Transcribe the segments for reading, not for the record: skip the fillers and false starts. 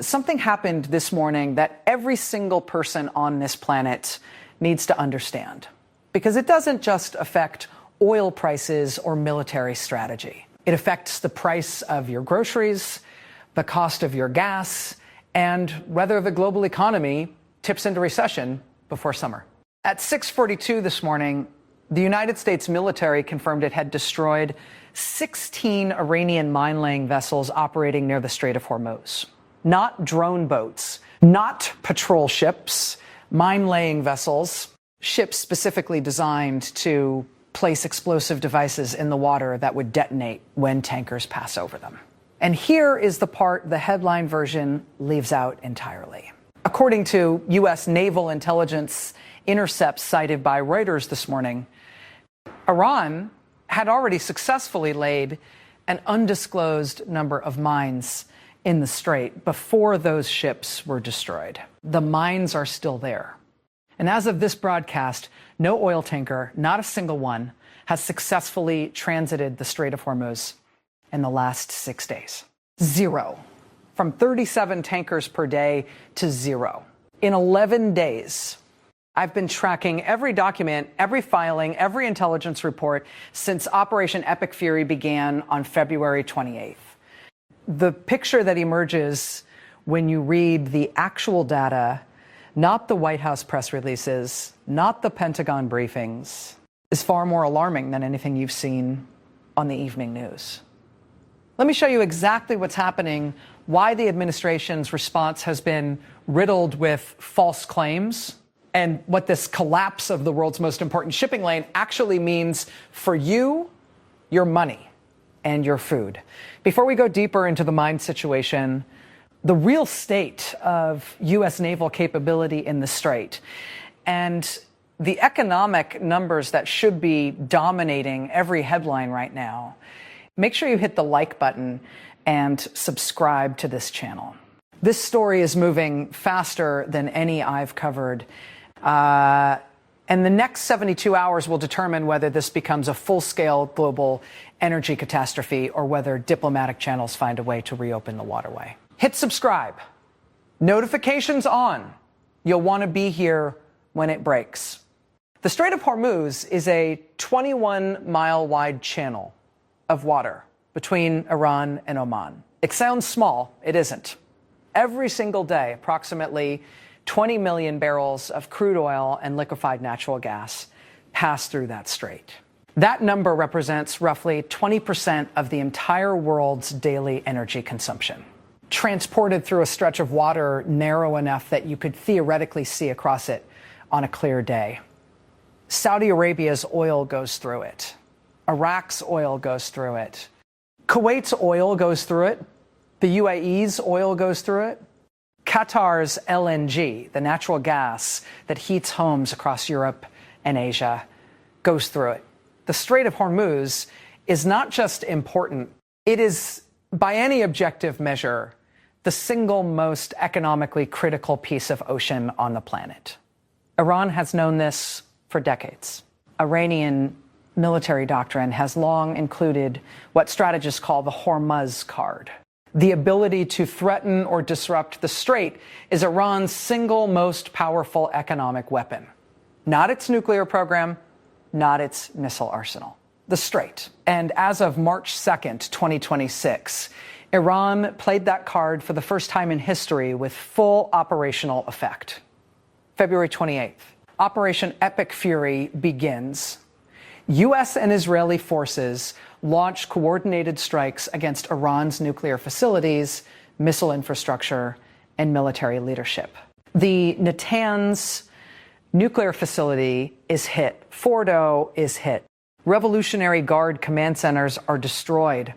Something happened this morning that every single person on this planet needs to understand, because it doesn't just affect oil prices or military strategy. It affects the price of your groceries, the cost of your gas, and whether the global economy tips into recession before summer. At 6:42 this morning, the United States military confirmed it had destroyed 16 Iranian mine-laying vessels operating near the Strait of Hormuz. Not drone boats, not patrol ships, mine-laying vessels, ships specifically designed to place explosive devices in the water that would detonate when tankers pass over them. And here is the part the headline version leaves out entirely. According to U.S. naval intelligence intercepts cited by Reuters this morning, Iran had already successfully laid an undisclosed number of mines in the strait before those ships were destroyed. The mines are still there. And as of this broadcast, no oil tanker, not a single one, has successfully transited the Strait of Hormuz in the last 6 days. Zero. From 37 tankers per day to zero. In 11 days, I've been tracking every document, every filing, every intelligence report since Operation Epic Fury began on February 28th. The picture that emerges when you read the actual data, not the White House press releases, not the Pentagon briefings, is far more alarming than anything you've seen on the evening news. Let me show you exactly what's happening, why the administration's response has been riddled with false claims, and what this collapse of the world's most important shipping lane actually means for you, your money, and your food. Before we go deeper into the mine situation, the real state of U.S. naval capability in the Strait, and the economic numbers that should be dominating every headline right now, make sure you hit the like button and subscribe to this channel. This story is moving faster than any I've covered. And the next 72 hours will determine whether this becomes a full-scale global energy catastrophe or whether diplomatic channels find a way to reopen the waterway. Hit subscribe. Notifications on. You'll want to be here when it breaks. The Strait of Hormuz is a 21-mile-wide channel of water between Iran and Oman. It sounds small. It isn't. Every single day, approximately 20 million barrels of crude oil and liquefied natural gas pass through that strait. That number represents roughly 20% of the entire world's daily energy consumption, transported through a stretch of water narrow enough that you could theoretically see across it on a clear day. Saudi Arabia's oil goes through it. Iraq's oil goes through it. Kuwait's oil goes through it. The UAE's oil goes through it. Qatar's LNG, the natural gas that heats homes across Europe and Asia, goes through it. The Strait of Hormuz is not just important, it is, by any objective measure, the single most economically critical piece of ocean on the planet. Iran has known this for decades. Iranian military doctrine has long included what strategists call the Hormuz card. The ability to threaten or disrupt the strait is Iran's single most powerful economic weapon. Not its nuclear program, not its missile arsenal. The strait. And as of March 2nd, 2026, Iran played that card for the first time in history with full operational effect. February 28th, Operation Epic Fury begins. U.S. and Israeli forces launch coordinated strikes against Iran's nuclear facilities, missile infrastructure, and military leadership. The Natanz nuclear facility is hit. Fordo is hit. Revolutionary Guard command centers are destroyed.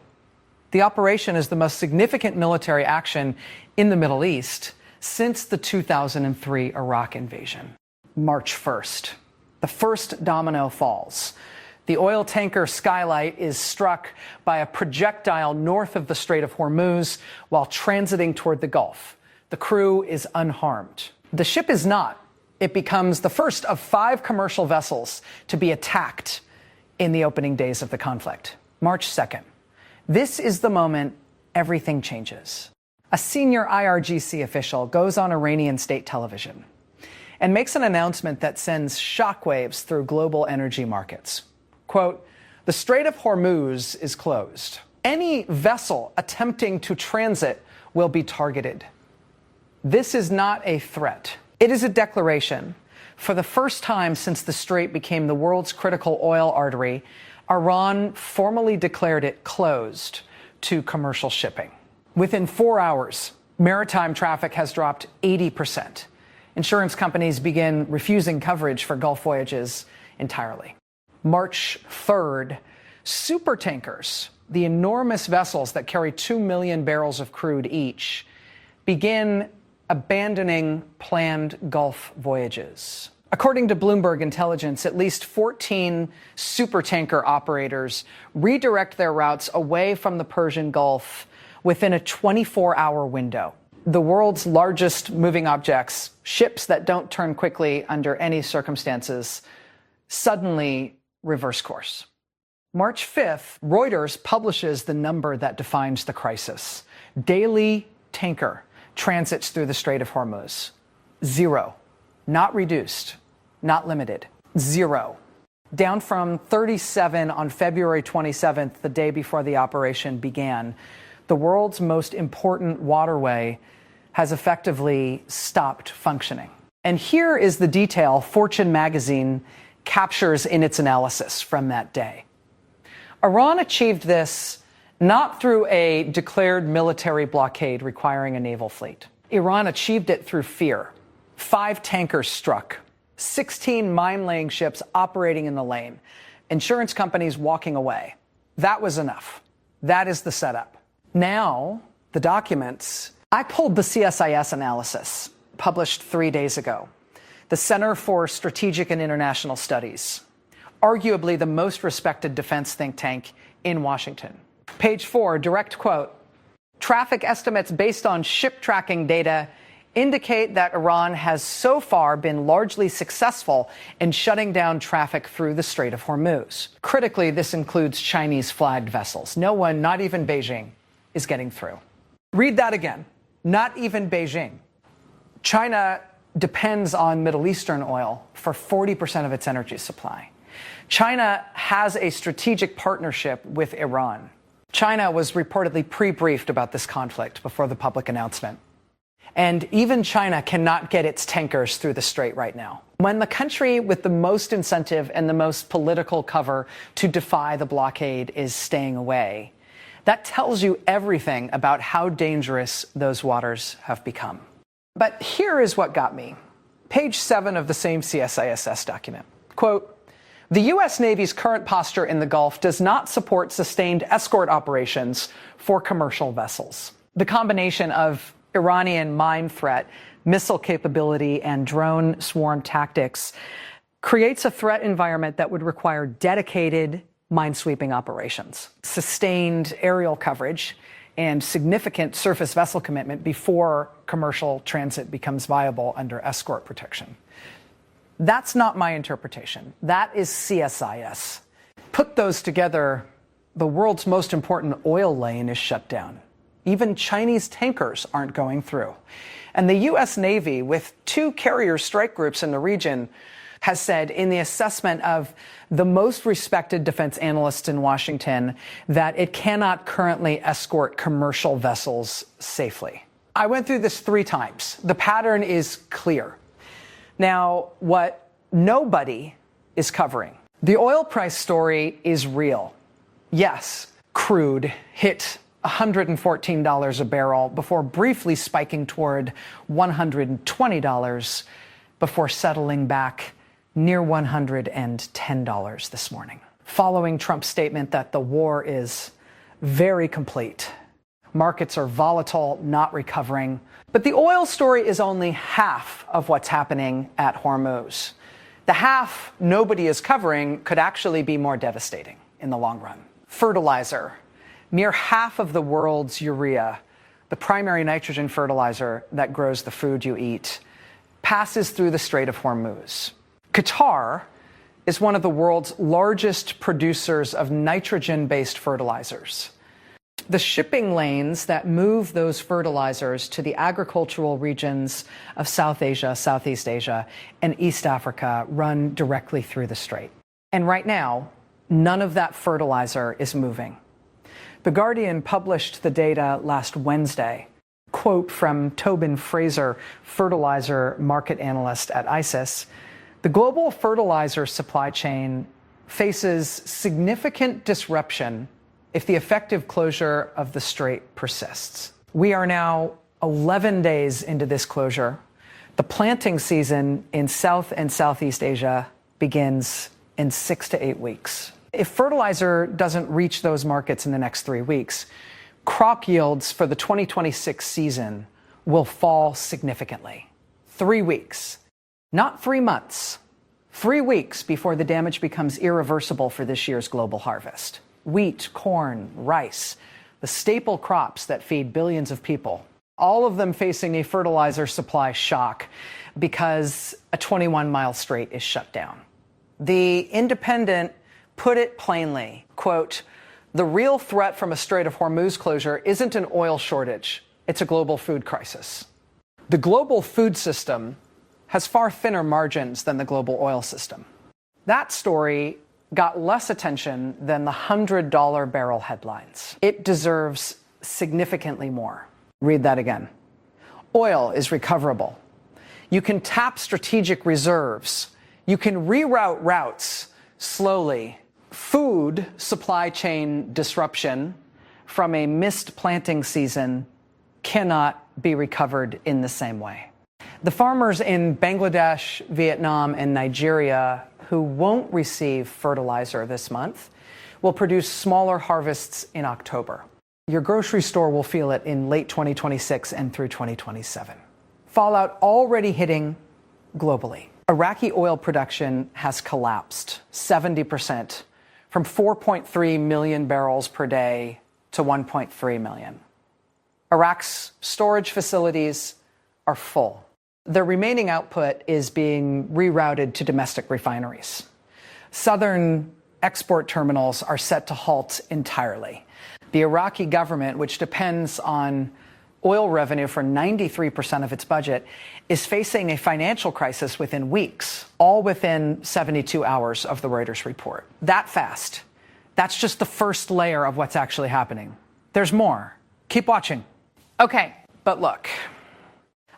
The operation is the most significant military action in the Middle East since the 2003 Iraq invasion. March 1st, the first domino falls. The oil tanker Skylight is struck by a projectile north of the Strait of Hormuz while transiting toward the Gulf. The crew is unharmed. The ship is not. It becomes the first of 5 commercial vessels to be attacked in the opening days of the conflict. March 2nd. This is the moment everything changes. A senior IRGC official goes on Iranian state television and makes an announcement that sends shockwaves through global energy markets. Quote, "The Strait of Hormuz is closed. Any vessel attempting to transit will be targeted." This is not a threat. It is a declaration. For the first time since the strait became the world's critical oil artery, Iran formally declared it closed to commercial shipping. Within 4 hours, maritime traffic has dropped 80%. Insurance companies begin refusing coverage for Gulf voyages entirely. March 3rd, supertankers, the enormous vessels that carry 2 million barrels of crude each, begin abandoning planned Gulf voyages. According to Bloomberg Intelligence, at least 14 supertanker operators redirect their routes away from the Persian Gulf within a 24-hour window. The world's largest moving objects, ships that don't turn quickly under any circumstances, suddenly reverse course. March 5th, Reuters publishes the number that defines the crisis. Daily tanker transits through the Strait of Hormuz. 0. Not reduced, not limited. 0. Down from 37 on February 27th, the day before the operation began. The world's most important waterway has effectively stopped functioning. And here is the detail Fortune magazine captures in its analysis from that day. Iran achieved this not through a declared military blockade requiring a naval fleet. Iran achieved it through fear. 5 tankers struck, 16 mine-laying ships operating in the lane, insurance companies walking away. That was enough. That is the setup. Now, the documents. I pulled the CSIS analysis, published 3 days ago. The Center for Strategic and International Studies, arguably the most respected defense think tank in Washington. Page 4, direct quote, "Traffic estimates based on ship tracking data indicate that Iran has so far been largely successful in shutting down traffic through the Strait of Hormuz. Critically, this includes Chinese-flagged vessels. No one, not even Beijing, is getting through." Read that again. Not even Beijing. China depends on Middle Eastern oil for 40% of its energy supply. China has a strategic partnership with Iran. China was reportedly pre-briefed about this conflict before the public announcement. And even China cannot get its tankers through the strait right now. When the country with the most incentive and the most political cover to defy the blockade is staying away, that tells you everything about how dangerous those waters have become. But here is what got me. Page 7 of the same CSIS document. Quote, "The U.S. Navy's current posture in the Gulf does not support sustained escort operations for commercial vessels. The combination of Iranian mine threat, missile capability, and drone swarm tactics creates a threat environment that would require dedicated minesweeping operations, sustained aerial coverage, and significant surface vessel commitment before commercial transit becomes viable under escort protection." That's not my interpretation. That is CSIS. Put those together, the world's most important oil lane is shut down. Even Chinese tankers aren't going through. And the U.S. Navy, with 2 carrier strike groups in the region, has said in the assessment of the most respected defense analysts in Washington that it cannot currently escort commercial vessels safely. I went through this 3 times. The pattern is clear. Now, what nobody is covering, the oil price story is real. Yes, crude hit $114 a barrel before briefly spiking toward $120 before settling back near $110 this morning, following Trump's statement that the war is very complete. Markets are volatile, not recovering. But the oil story is only half of what's happening at Hormuz. The half nobody is covering could actually be more devastating in the long run. Fertilizer. Near half of the world's urea, the primary nitrogen fertilizer that grows the food you eat, passes through the Strait of Hormuz. Qatar is one of the world's largest producers of nitrogen-based fertilizers. The shipping lanes that move those fertilizers to the agricultural regions of South Asia, Southeast Asia, and East Africa run directly through the strait. And right now, none of that fertilizer is moving. The Guardian published the data last Wednesday. Quote from Tobin Fraser, fertilizer market analyst at ICIS, "The global fertilizer supply chain faces significant disruption if the effective closure of the strait persists." We are now 11 days into this closure. The planting season in South and Southeast Asia begins in 6 to 8 weeks. If fertilizer doesn't reach those markets in the next 3 weeks, crop yields for the 2026 season will fall significantly. 3 weeks, not 3 months, 3 weeks before the damage becomes irreversible for this year's global harvest. Wheat, corn, rice, the staple crops that feed billions of people, all of them facing a fertilizer supply shock because a 21-mile strait is shut down. The Independent put it plainly, quote, "The real threat from a Strait of Hormuz closure isn't an oil shortage, it's a global food crisis." The global food system has far thinner margins than the global oil system. That story got less attention than the $100 barrel headlines. It deserves significantly more. Read that again. Oil is recoverable. You can tap strategic reserves. You can reroute routes slowly. Food supply chain disruption from a missed planting season cannot be recovered in the same way. The farmers in Bangladesh, Vietnam, and Nigeria who won't receive fertilizer this month will produce smaller harvests in October. Your grocery store will feel it in late 2026 and through 2027. Fallout already hitting globally. Iraqi oil production has collapsed 70%, from 4.3 million barrels per day to 1.3 million. Iraq's storage facilities are full. The remaining output is being rerouted to domestic refineries. Southern export terminals are set to halt entirely. The Iraqi government, which depends on oil revenue for 93% of its budget, is facing a financial crisis within weeks, all within 72 hours of the Reuters report. That fast. That's just the first layer of what's actually happening. There's more. Keep watching. Okay, but look,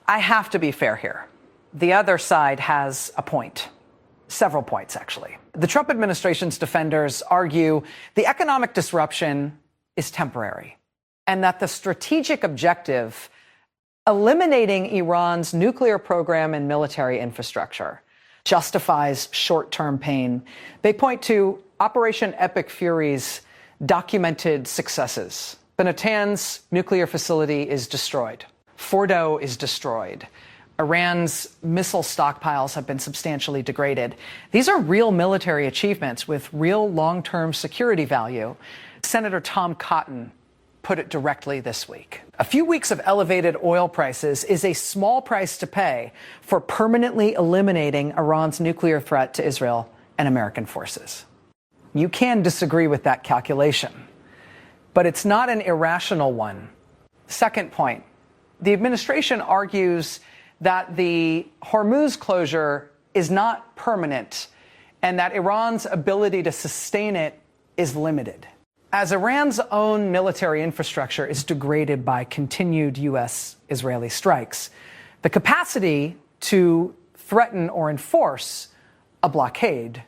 I have to be fair here. The other side has a point. Several points, actually. The Trump administration's defenders argue the economic disruption is temporary and that the strategic objective, eliminating Iran's nuclear program and military infrastructure, justifies short-term pain. They point to Operation Epic Fury's documented successes. The Natanz nuclear facility is destroyed. Fordo is destroyed. Iran's missile stockpiles have been substantially degraded. These are real military achievements with real long-term security value. Senator Tom Cotton put it directly this week. A few weeks of elevated oil prices is a small price to pay for permanently eliminating Iran's nuclear threat to Israel and American forces. You can disagree with that calculation, but it's not an irrational one. Second point, the administration argues that the Hormuz closure is not permanent and that Iran's ability to sustain it is limited. As Iran's own military infrastructure is degraded by continued U.S.-Israeli strikes, the capacity to threaten or enforce a blockade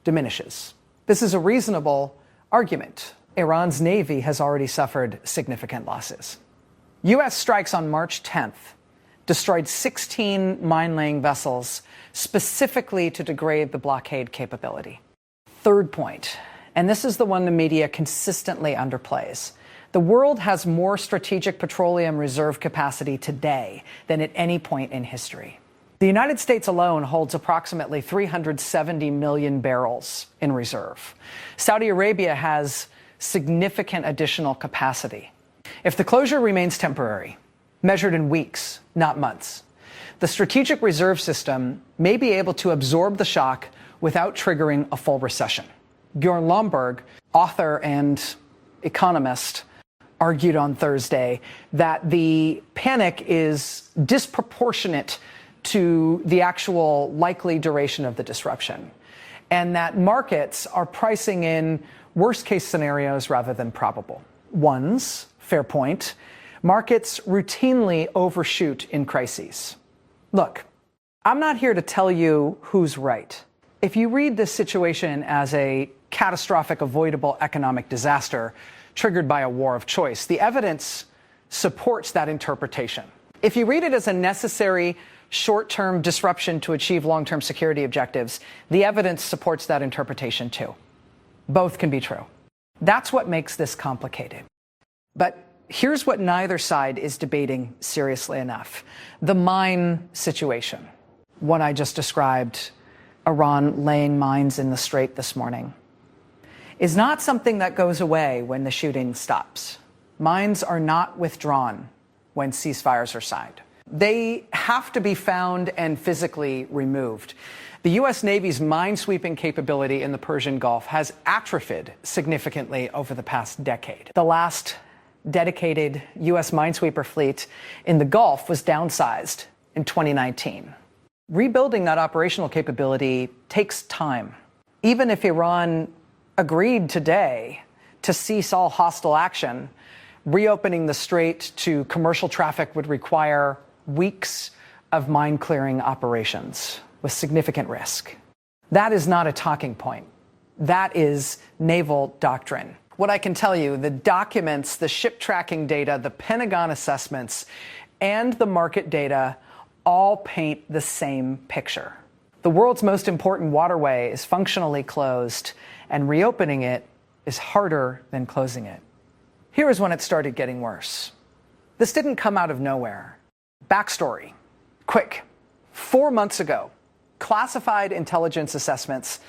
diminishes. This is a reasonable argument. Iran's Navy has already suffered significant losses. U.S. strikes on March 10th destroyed 16 mine-laying vessels specifically to degrade the blockade capability. Third point, and this is the one the media consistently underplays. The world has more strategic petroleum reserve capacity today than at any point in history. The United States alone holds approximately 370 million barrels in reserve. Saudi Arabia has significant additional capacity. If the closure remains temporary, measured in weeks, not months, the strategic reserve system may be able to absorb the shock without triggering a full recession. Bjorn Lomborg, author and economist, argued on Thursday that the panic is disproportionate to the actual likely duration of the disruption, and that markets are pricing in worst-case scenarios rather than probable ones. Fair point. Markets routinely overshoot in crises. Look, I'm not here to tell you who's right. If you read this situation as a catastrophic, avoidable economic disaster triggered by a war of choice, the evidence supports that interpretation. If you read it as a necessary short-term disruption to achieve long-term security objectives, the evidence supports that interpretation too. Both can be true. That's what makes this complicated. But here's what neither side is debating seriously enough. The mine situation. What I just described, Iran laying mines in the Strait this morning, is not something that goes away when the shooting stops. Mines are not withdrawn when ceasefires are signed. They have to be found and physically removed. The U.S. Navy's mine-sweeping capability in the Persian Gulf has atrophied significantly over the past decade. The last dedicated U.S. minesweeper fleet in the Gulf was downsized in 2019. Rebuilding that operational capability takes time. Even if Iran agreed today to cease all hostile action, reopening the strait to commercial traffic would require weeks of mine clearing operations with significant risk. That is not a talking point. That is naval doctrine. What I can tell you, the documents, the ship tracking data, the Pentagon assessments, and the market data all paint the same picture. The world's most important waterway is functionally closed, and reopening it is harder than closing it. Here is when it started getting worse. This didn't come out of nowhere. Backstory. Quick. 4 months ago, classified intelligence assessments,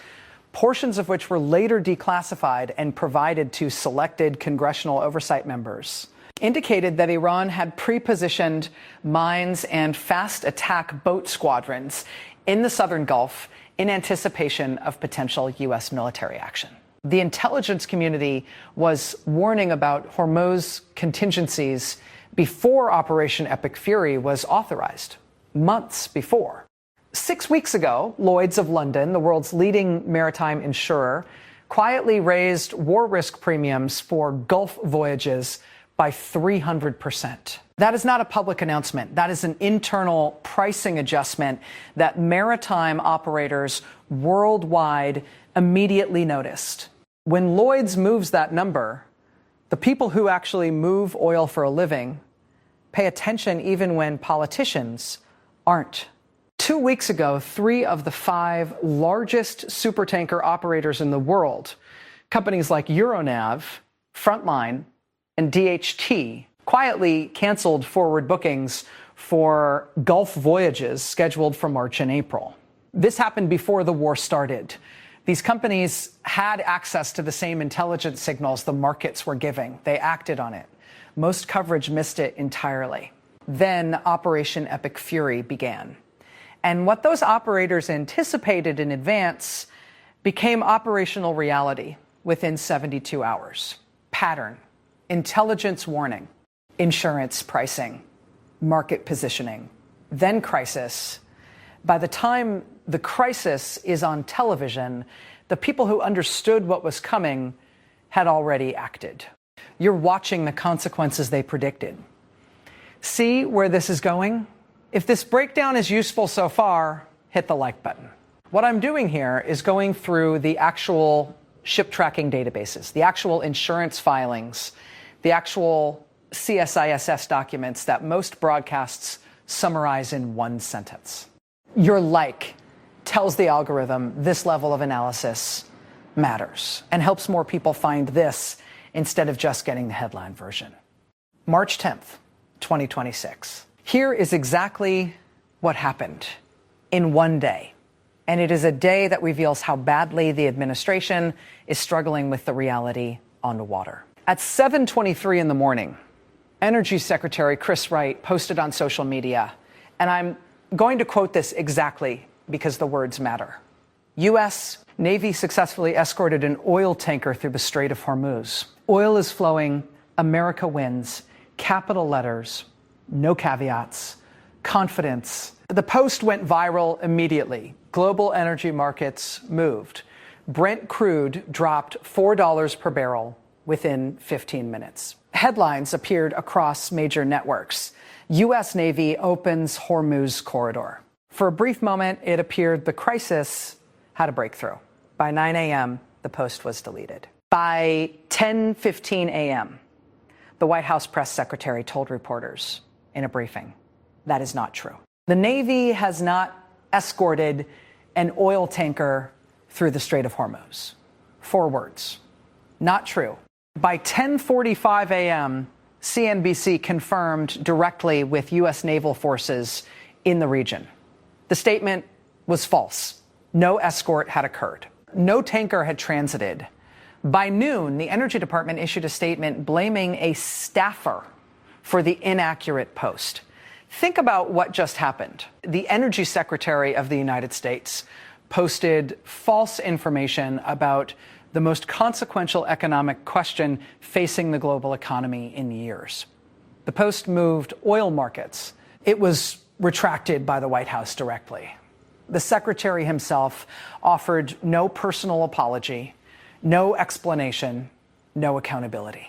portions of which were later declassified and provided to selected congressional oversight members, indicated that Iran had pre-positioned mines and fast attack boat squadrons in the southern Gulf in anticipation of potential U.S. military action. The intelligence community was warning about Hormuz contingencies before Operation Epic Fury was authorized, months before. 6 weeks ago, Lloyd's of London, the world's leading maritime insurer, quietly raised war risk premiums for Gulf voyages by 300%. That is not a public announcement. That is an internal pricing adjustment that maritime operators worldwide immediately noticed. When Lloyd's moves that number, the people who actually move oil for a living pay attention even when politicians aren't. 2 weeks ago, 3 of the 5 largest supertanker operators in the world, companies like Euronav, Frontline, and DHT, quietly canceled forward bookings for Gulf voyages scheduled for March and April. This happened before the war started. These companies had access to the same intelligence signals the markets were giving. They acted on it. Most coverage missed it entirely. Then Operation Epic Fury began. And what those operators anticipated in advance became operational reality within 72 hours. Pattern, intelligence warning, insurance pricing, market positioning, then crisis. By the time the crisis is on television, the people who understood what was coming had already acted. You're watching the consequences they predicted. See where this is going? If this breakdown is useful so far, hit the like button. What I'm doing here is going through the actual ship tracking databases, the actual insurance filings, the actual CSISS documents that most broadcasts summarize in one sentence. Your like tells the algorithm this level of analysis matters and helps more people find this instead of just getting the headline version. March 10th, 2026. Here is exactly what happened in one day. And it is a day that reveals how badly the administration is struggling with the reality on the water. At 7:23 in the morning, Energy Secretary Chris Wright posted on social media, and I'm going to quote this exactly because the words matter. U.S. Navy successfully escorted an oil tanker through the Strait of Hormuz. Oil is flowing America wins, capital letters, no caveats, confidence. The post went viral immediately. Global energy markets moved. Brent crude dropped $4 per barrel within 15 minutes. Headlines appeared across major networks. U.S. Navy opens Hormuz corridor. For a brief moment, it appeared the crisis had a breakthrough. By 9 a.m., the post was deleted. By 10:15 a.m., the White House press secretary told reporters in a briefing, that is not true. The Navy has not escorted an oil tanker through the Strait of Hormuz. 4 words. Not true. By 10:45 a.m., CNBC confirmed directly with U.S. naval forces in the region. The statement was false. No escort had occurred. No tanker had transited. By noon, the Energy Department issued a statement blaming a staffer for the inaccurate post. Think about what just happened. The Energy Secretary of the United States posted false information about the most consequential economic question facing the global economy in years. The post moved oil markets. It was retracted by the White House directly. The secretary himself offered no personal apology, no explanation, no accountability.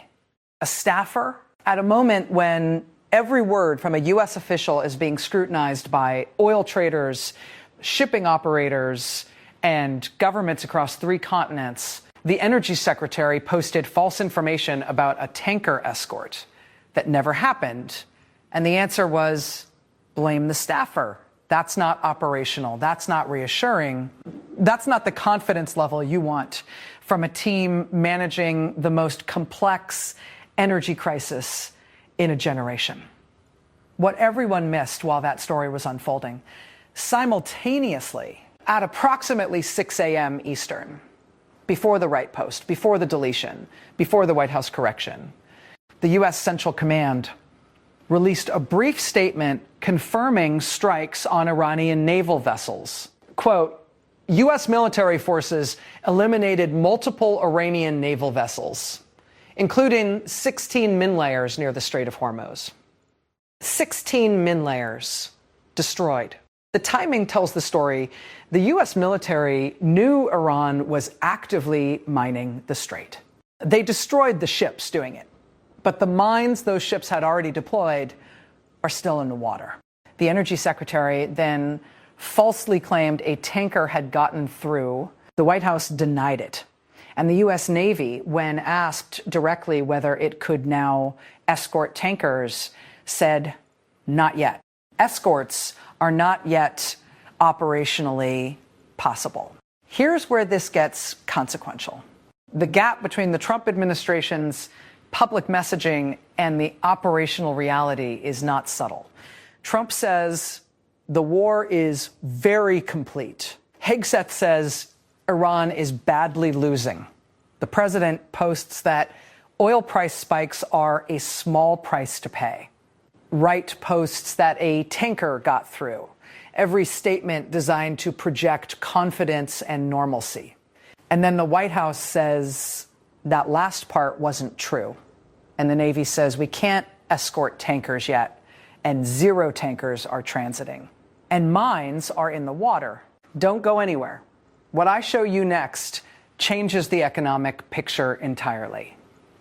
A staffer, at a moment when every word from a U.S. official is being scrutinized by oil traders, shipping operators, and governments across 3 continents, the energy secretary posted false information about a tanker escort that never happened. And the answer was, blame the staffer. That's not operational. That's not reassuring. That's not the confidence level you want from a team managing the most complex energy crisis in a generation. What everyone missed while that story was unfolding, simultaneously, at approximately 6 a.m. Eastern, before the right post, before the deletion, before the White House correction, the U.S. Central Command released a brief statement confirming strikes on Iranian naval vessels. Quote, U.S. military forces eliminated multiple Iranian naval vessels, including 16 min layers near the Strait of Hormuz. 16 min layers destroyed. The timing tells the story. The U.S. military knew Iran was actively mining the strait. They destroyed the ships doing it, but the mines those ships had already deployed are still in the water. The energy secretary then falsely claimed a tanker had gotten through. The White House denied it. And the U.S. Navy, when asked directly whether it could now escort tankers, said, not yet. Escorts are not yet operationally possible. Here's where this gets consequential. The gap between the Trump administration's public messaging and the operational reality is not subtle. Trump says the war is very complete. Hegseth says Iran is badly losing. The president posts that oil price spikes are a small price to pay. Wright posts that a tanker got through. Every statement designed to project confidence and normalcy. And then the White House says that last part wasn't true. And the Navy says we can't escort tankers yet, and 0 tankers are transiting. And mines are in the water. Don't go anywhere. What I show you next changes the economic picture entirely.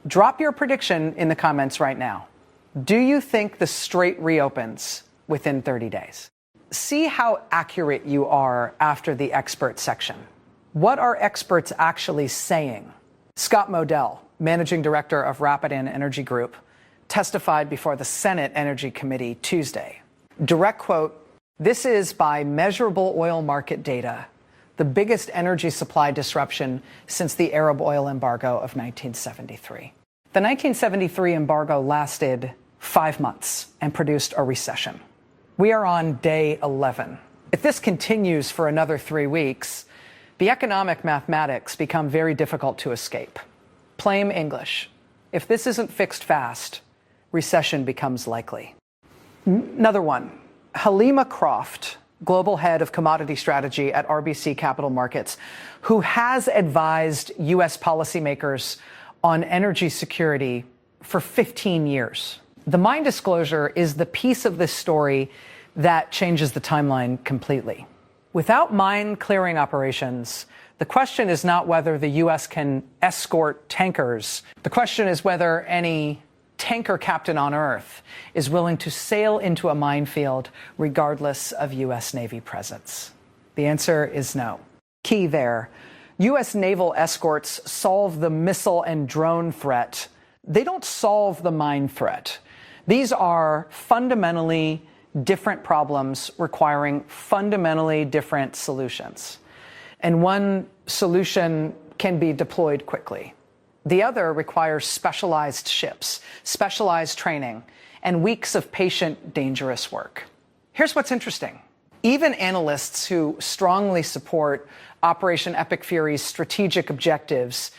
Drop your prediction in the comments right now. Do you think the strait reopens within 30 days? See how accurate you are after the expert section. What are experts actually saying? Scott Modell, managing director of Rapidan Energy Group, testified before the Senate Energy Committee Tuesday. Direct quote, "This is, by measurable oil market data, the biggest energy supply disruption since the Arab oil embargo of 1973. The 1973 embargo lasted 5 months and produced a recession. We are on day 11. If this continues for another 3 weeks, the economic mathematics become very difficult to escape. Plain English, if this isn't fixed fast, recession becomes likely." Another one, Halima Croft, global head of commodity strategy at RBC Capital Markets, who has advised U.S. policymakers on energy security for 15 years. The mine disclosure is the piece of this story that changes the timeline completely. Without mine clearing operations, the question is not whether the U.S. can escort tankers. The question is whether any tanker captain on Earth is willing to sail into a minefield regardless of U.S. Navy presence. The answer is no. Key there. U.S. naval escorts solve the missile and drone threat. They don't solve the mine threat. These are fundamentally different problems requiring fundamentally different solutions. And one solution can be deployed quickly. The other requires specialized ships, specialized training, and weeks of patient, dangerous work. Here's what's interesting. Even analysts who strongly support Operation Epic Fury's strategic objectives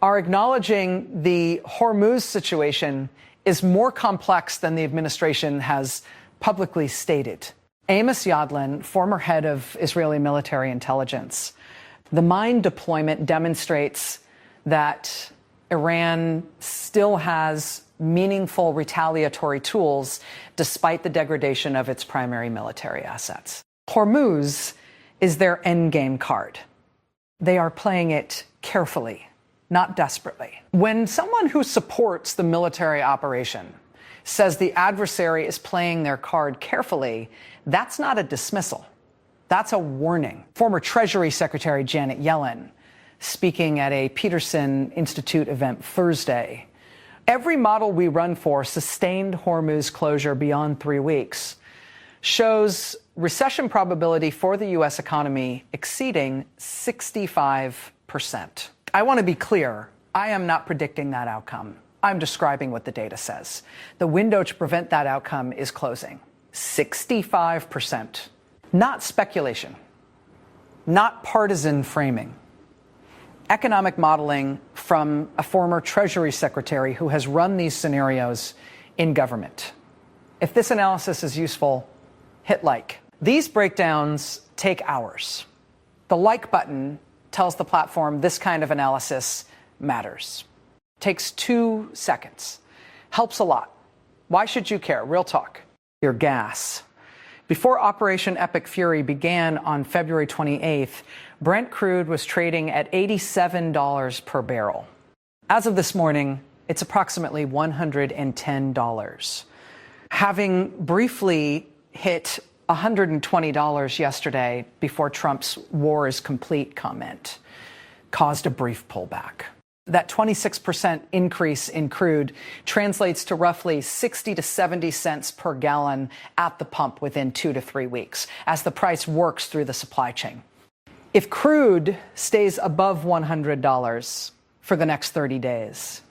are acknowledging the Hormuz situation is more complex than the administration has publicly stated. Amos Yadlin, former head of Israeli military intelligence, the mine deployment demonstrates that Iran still has meaningful retaliatory tools despite the degradation of its primary military assets. Hormuz is their endgame card. They are playing it carefully, not desperately. When someone who supports the military operation says the adversary is playing their card carefully, that's not a dismissal. That's a warning. Former Treasury Secretary Janet Yellen, speaking at a Peterson Institute event Thursday, every model we run for sustained Hormuz closure beyond 3 weeks shows recession probability for the U.S. economy exceeding 65%. I want to be clear. I am not predicting that outcome. I'm describing what the data says. The window to prevent that outcome is closing. 65%. Not speculation. Not partisan framing. Economic modeling from a former Treasury Secretary who has run these scenarios in government. If this analysis is useful, hit like. These breakdowns take hours. The like button tells the platform this kind of analysis matters. Takes 2 seconds. Helps a lot. Why should you care? Real talk. Your gas. Before Operation Epic Fury began on February 28th, Brent crude was trading at $87 per barrel. As of this morning, it's approximately $110. Having briefly hit $120 yesterday before Trump's war is complete comment caused a brief pullback. That 26% increase in crude translates to roughly 60 to 70 cents per gallon at the pump within 2 to 3 weeks as the price works through the supply chain. If crude stays above $100 for the next 30 days,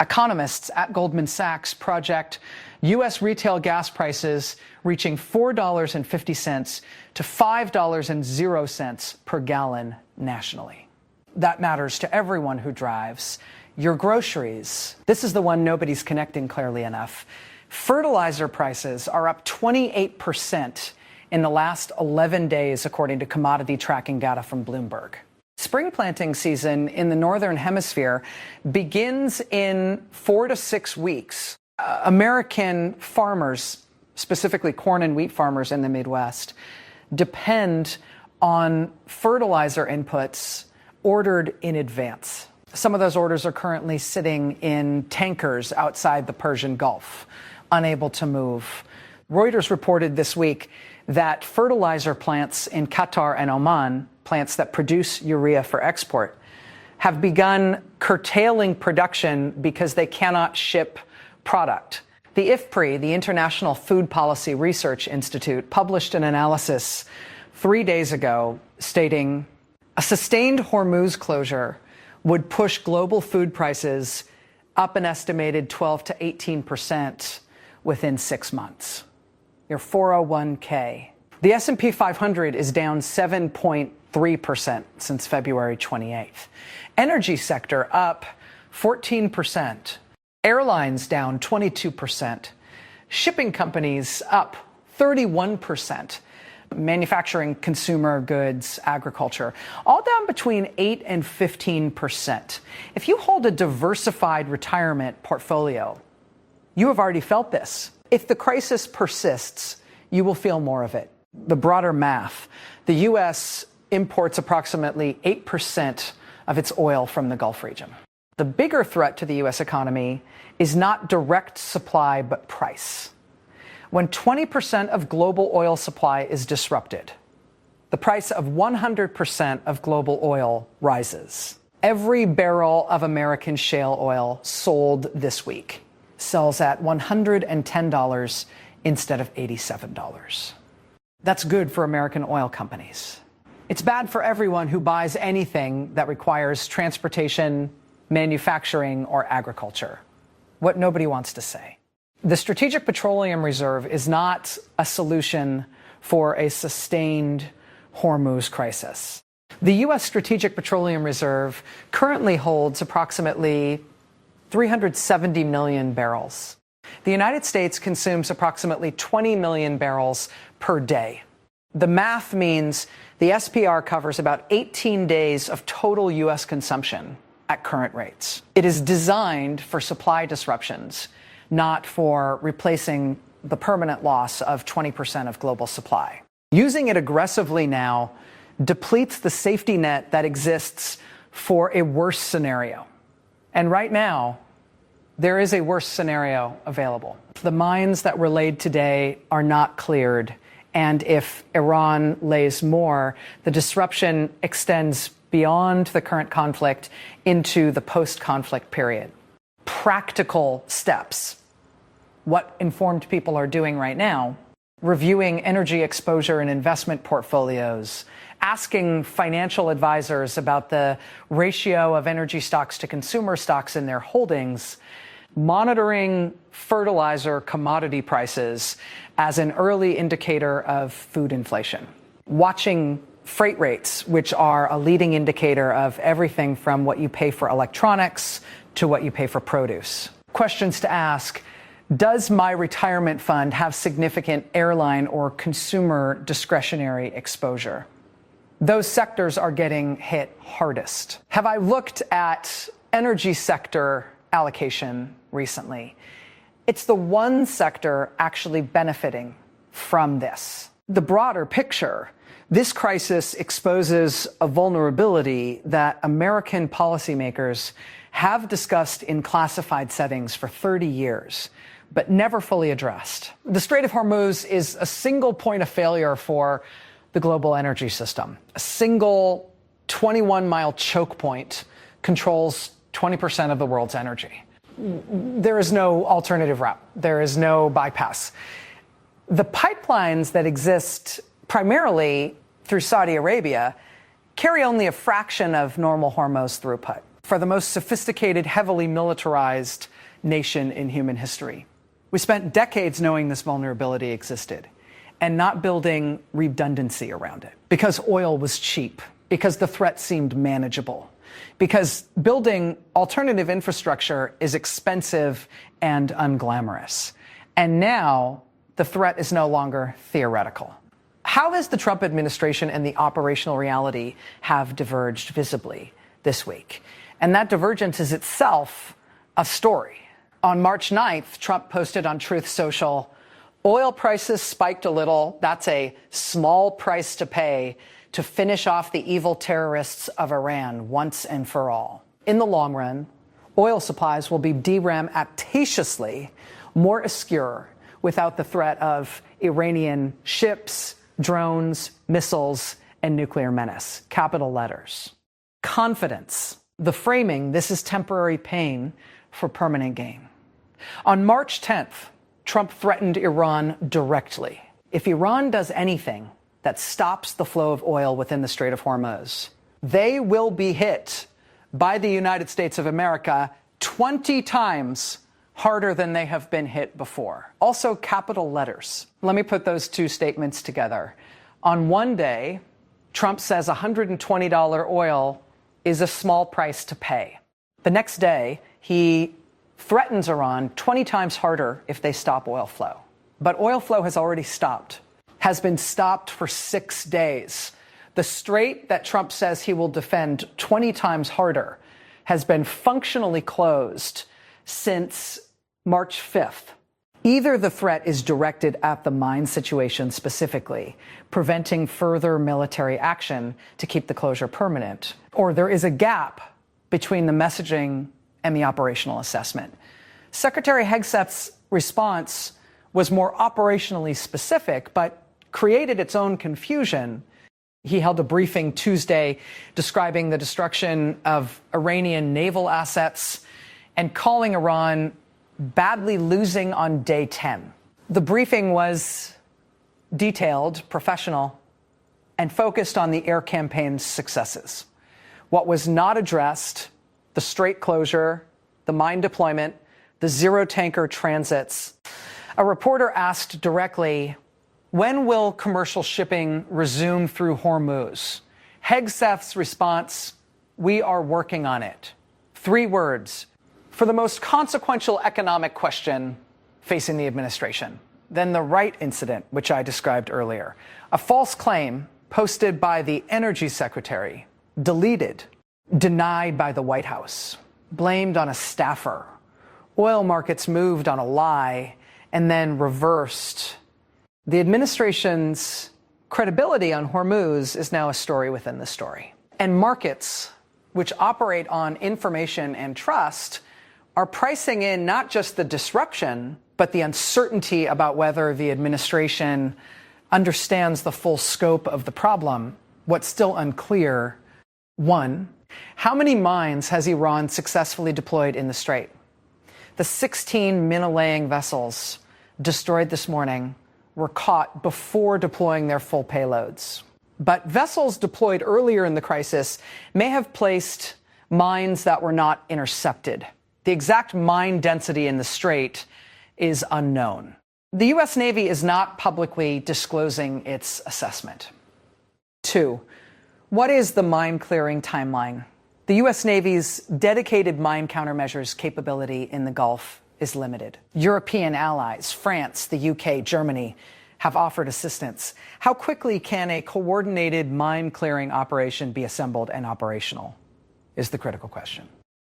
economists at Goldman Sachs project U.S. retail gas prices reaching $4.50 to $5.00 per gallon nationally. That matters to everyone who drives. Your groceries. This is the one nobody's connecting clearly enough. Fertilizer prices are up 28% in the last 11 days, according to commodity tracking data from Bloomberg. Spring planting season in the Northern Hemisphere begins in 4 to 6 weeks. American farmers, specifically corn and wheat farmers in the Midwest, depend on fertilizer inputs ordered in advance. Some of those orders are currently sitting in tankers outside the Persian Gulf, unable to move. Reuters reported this week that fertilizer plants in Qatar and Oman, plants that produce urea for export, have begun curtailing production because they cannot ship product. The IFPRI, the International Food Policy Research Institute, published an analysis 3 days ago stating a sustained Hormuz closure would push global food prices up an estimated 12 to 18% within 6 months. Your 401k. The S&P 500 is down 7.3% since February 28th. Energy sector up 14%. Airlines down 22%. Shipping companies up 31%. Manufacturing, consumer goods, agriculture, all down between 8 and 15%. If you hold a diversified retirement portfolio, You have already felt this. If the crisis persists, you will feel more of it. The broader math: the U.S. imports approximately 8% of its oil from the Gulf region. The bigger threat to the U.S. economy is not direct supply, but price. When 20% of global oil supply is disrupted, the price of 100% of global oil rises. Every barrel of American shale oil sold this week sells at $110 instead of $87. That's good for American oil companies. It's bad for everyone who buys anything that requires transportation, manufacturing, or agriculture. What nobody wants to say. The Strategic Petroleum Reserve is not a solution for a sustained Hormuz crisis. The U.S. Strategic Petroleum Reserve currently holds approximately 370 million barrels. The United States consumes approximately 20 million barrels per day. The math means the SPR covers about 18 days of total U.S. consumption at current rates. It is designed for supply disruptions, not for replacing the permanent loss of 20% of global supply. Using it aggressively now depletes the safety net that exists for a worse scenario. And right now, there is a worse scenario available. The mines that were laid today are not cleared, and if Iran lays more, the disruption extends beyond the current conflict into the post-conflict period. Practical steps. What informed people are doing right now: reviewing energy exposure and investment portfolios, asking financial advisors about the ratio of energy stocks to consumer stocks in their holdings, monitoring fertilizer commodity prices as an early indicator of food inflation, watching freight rates, which are a leading indicator of everything from what you pay for electronics to what you pay for produce. Questions to ask: does my retirement fund have significant airline or consumer discretionary exposure? Those sectors are getting hit hardest. Have I looked at energy sector allocation recently? It's the one sector actually benefiting from this. The broader picture: this crisis exposes a vulnerability that American policymakers have discussed in classified settings for 30 years, but never fully addressed. The Strait of Hormuz is a single point of failure for the global energy system. A single 21-mile choke point controls 20% of the world's energy. There is no alternative route. There is no bypass. The pipelines that exist primarily through Saudi Arabia carry only a fraction of normal Hormuz throughput for the most sophisticated, heavily militarized nation in human history. We spent decades knowing this vulnerability existed and not building redundancy around it because oil was cheap, because the threat seemed manageable, because building alternative infrastructure is expensive and unglamorous. And now the threat is no longer theoretical. How has the Trump administration and the operational reality have diverged visibly this week? And that divergence is itself a story. On March 9th, Trump posted on Truth Social, "Oil prices spiked a little. That's a small price to pay to finish off the evil terrorists of Iran once and for all. In the long run, oil supplies will be deramataciously more obscure without the threat of Iranian ships, drones, missiles, and nuclear menace." Capital letters. Confidence. The framing: this is temporary pain for permanent gain. On March 10th, Trump threatened Iran directly. If Iran does anything that stops the flow of oil within the Strait of Hormuz, they will be hit by the United States of America 20 times harder than they have been hit before. Also, capital letters. Let me put those two statements together. On one day, Trump says $120 oil is a small price to pay. The next day, he threatens Iran 20 times harder if they stop oil flow. But oil flow has already stopped, has been stopped for 6 days. The strait that Trump says he will defend 20 times harder has been functionally closed since March 5th. Either the threat is directed at the mine situation specifically, preventing further military action to keep the closure permanent, or there is a gap between the messaging and the operational assessment. Secretary Hegseth's response was more operationally specific, but created its own confusion. He held a briefing Tuesday describing the destruction of Iranian naval assets and calling Iran badly losing on day 10. The briefing was detailed, professional, and focused on the air campaign's successes. What was not addressed, the strait closure, the mine deployment, the zero tanker transits. A reporter asked directly, when will commercial shipping resume through Hormuz? Hegseth's response, we are working on it. 3 words. For the most consequential economic question facing the administration, then the Wright incident, which I described earlier, a false claim posted by the Energy Secretary, deleted, denied by the White House, blamed on a staffer. Oil markets moved on a lie and then reversed. The administration's credibility on Hormuz is now a story within the story. And markets, which operate on information and trust, are pricing in not just the disruption, but the uncertainty about whether the administration understands the full scope of the problem. What's still unclear, 1, how many mines has Iran successfully deployed in the Strait? The 16 mina-laying vessels destroyed this morning were caught before deploying their full payloads. But vessels deployed earlier in the crisis may have placed mines that were not intercepted. The exact mine density in the Strait is unknown. The U.S. Navy is not publicly disclosing its assessment. 2, what is the mine clearing timeline? The U.S. Navy's dedicated mine countermeasures capability in the Gulf is limited. European allies, France, the UK, Germany, have offered assistance. How quickly can a coordinated mine clearing operation be assembled and operational is the critical question.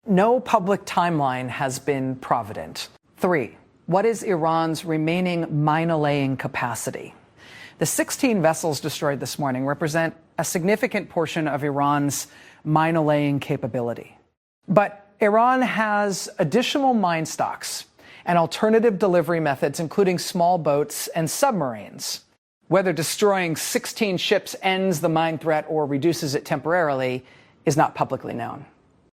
No public timeline has been provident. 3, what is Iran's remaining mina-laying capacity? The 16 vessels destroyed this morning represent a significant portion of Iran's mina-laying capability. But Iran has additional mine stocks and alternative delivery methods, including small boats and submarines. Whether destroying 16 ships ends the mine threat or reduces it temporarily is not publicly known.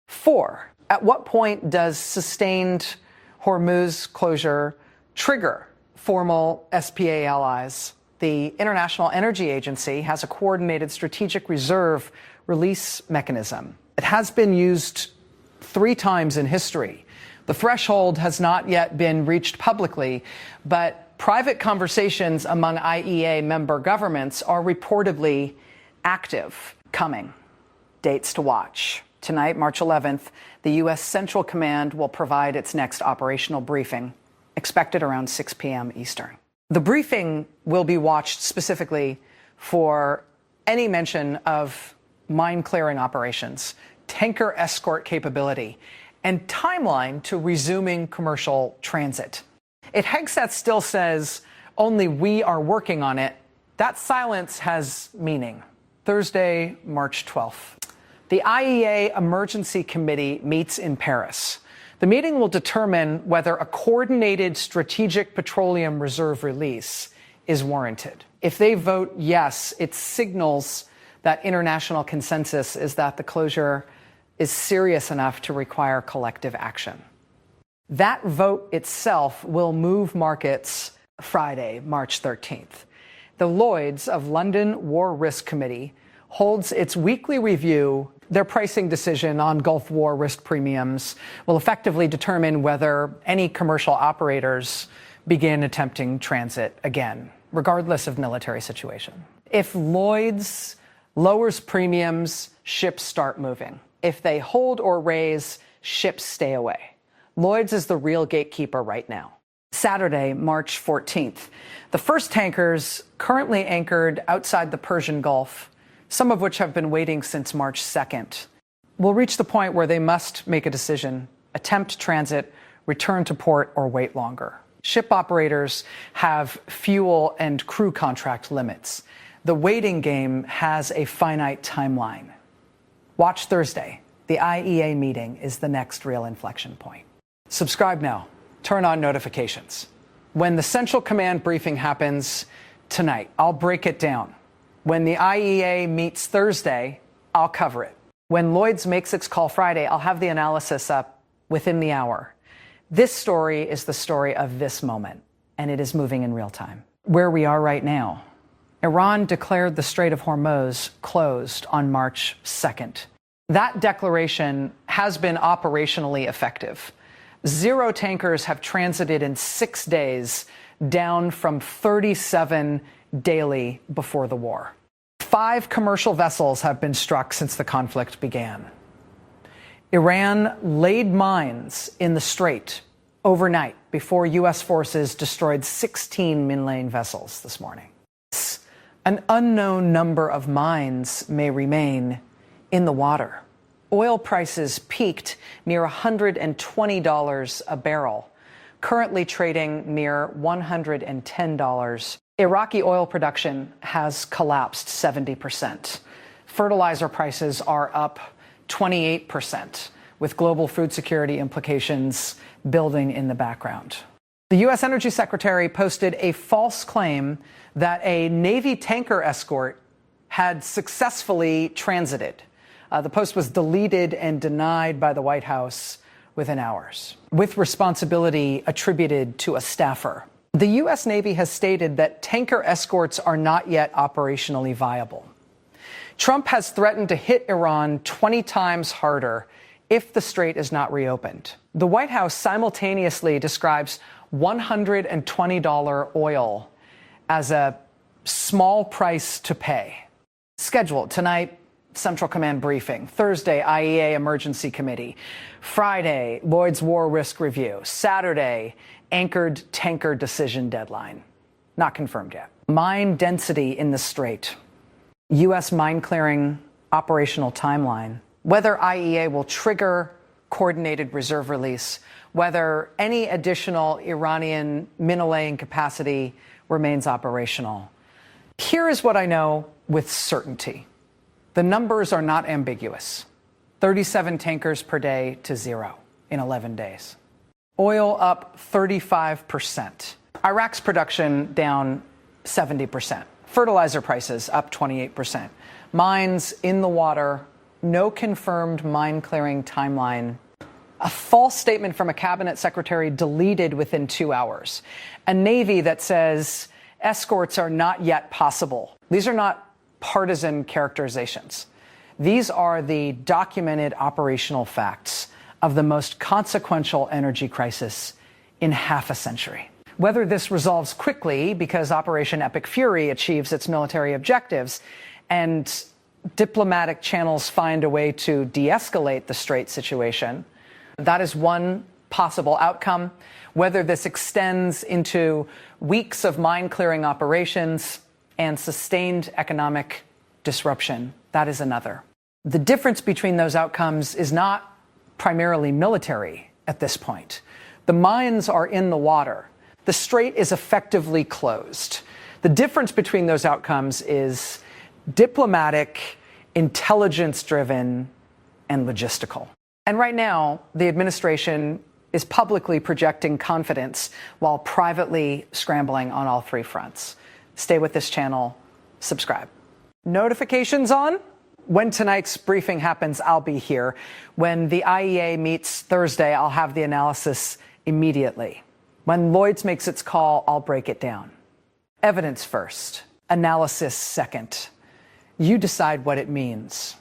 4, at what point does sustained Hormuz closure trigger formal SPA allies? The International Energy Agency has a coordinated strategic reserve release mechanism. It has been used 3 times in history. The threshold has not yet been reached publicly, but private conversations among IEA member governments are reportedly active. Coming. Dates to watch. Tonight, March 11th, the U.S. Central Command will provide its next operational briefing, expected around 6 p.m. Eastern. The briefing will be watched specifically for any mention of mine clearing operations, tanker escort capability, and timeline to resuming commercial transit. If Hegseth still says, only we are working on it, that silence has meaning. Thursday, March 12th. The IEA Emergency Committee meets in Paris. The meeting will determine whether a coordinated strategic petroleum reserve release is warranted. If they vote yes, it signals that international consensus is that the closure is serious enough to require collective action. That vote itself will move markets Friday, March 13th. The Lloyd's of London War Risk Committee holds its weekly review. Their pricing decision on Gulf War risk premiums will effectively determine whether any commercial operators begin attempting transit again, regardless of military situation. If Lloyd's lowers premiums, ships start moving. If they hold or raise, ships stay away. Lloyd's is the real gatekeeper right now. Saturday, March 14th. The first tankers currently anchored outside the Persian Gulf, some of which have been waiting since March 2nd, will reach the point where they must make a decision, attempt transit, return to port, or wait longer. Ship operators have fuel and crew contract limits. The waiting game has a finite timeline. Watch Thursday. The IEA meeting is the next real inflection point. Subscribe now. Turn on notifications. When the Central Command briefing happens tonight, I'll break it down. When the IEA meets Thursday, I'll cover it. When Lloyd's makes its call Friday, I'll have the analysis up within the hour. This story is the story of this moment, and it is moving in real time. Where we are right now, Iran declared the Strait of Hormuz closed on March 2nd. That declaration has been operationally effective. 0 tankers have transited in 6 days, down from 37 daily before the war. 5 commercial vessels have been struck since the conflict began. Iran laid mines in the strait overnight before U.S. forces destroyed 16 mine vessels this morning. An unknown number of mines may remain in the water. Oil prices peaked near $120 a barrel, currently trading near $110. Iraqi oil production has collapsed 70%. Fertilizer prices are up 28%, with global food security implications building in the background. The U.S. Energy Secretary posted a false claim that a Navy tanker escort had successfully transited. The post was deleted and denied by the White House within hours, with responsibility attributed to a staffer. The U.S. Navy has stated that tanker escorts are not yet operationally viable. Trump has threatened to hit Iran 20 times harder if the strait is not reopened. The White House simultaneously describes $120 oil as a small price to pay. Scheduled tonight, Central Command briefing. Thursday, IEA Emergency Committee. Friday, Lloyd's War Risk Review. Saturday, anchored tanker decision deadline. Not confirmed yet. Mine density in the strait. U.S. mine clearing operational timeline. Whether IEA will trigger coordinated reserve release. Whether any additional Iranian mine-laying capacity remains operational. Here is what I know with certainty. The numbers are not ambiguous. 37 tankers per day to 0 in 11 days. Oil up 35%. Iraq's production down 70%. Fertilizer prices up 28%. Mines in the water. No confirmed mine clearing timeline. A false statement from a cabinet secretary deleted within 2 hours. A Navy that says escorts are not yet possible. These are not partisan characterizations. These are the documented operational facts of the most consequential energy crisis in half a century. Whether this resolves quickly because Operation Epic Fury achieves its military objectives and diplomatic channels find a way to de-escalate the strait situation, that is one possible outcome. Whether this extends into weeks of mine-clearing operations and sustained economic disruption, that is another. The difference between those outcomes is not primarily military at this point. The mines are in the water. The strait is effectively closed. The difference between those outcomes is diplomatic, intelligence-driven, and logistical. And right now, the administration is publicly projecting confidence while privately scrambling on all 3 fronts. Stay with this channel, subscribe. Notifications on? When tonight's briefing happens, I'll be here. When the IEA meets Thursday, I'll have the analysis immediately. When Lloyd's makes its call, I'll break it down. Evidence first, analysis second. You decide what it means.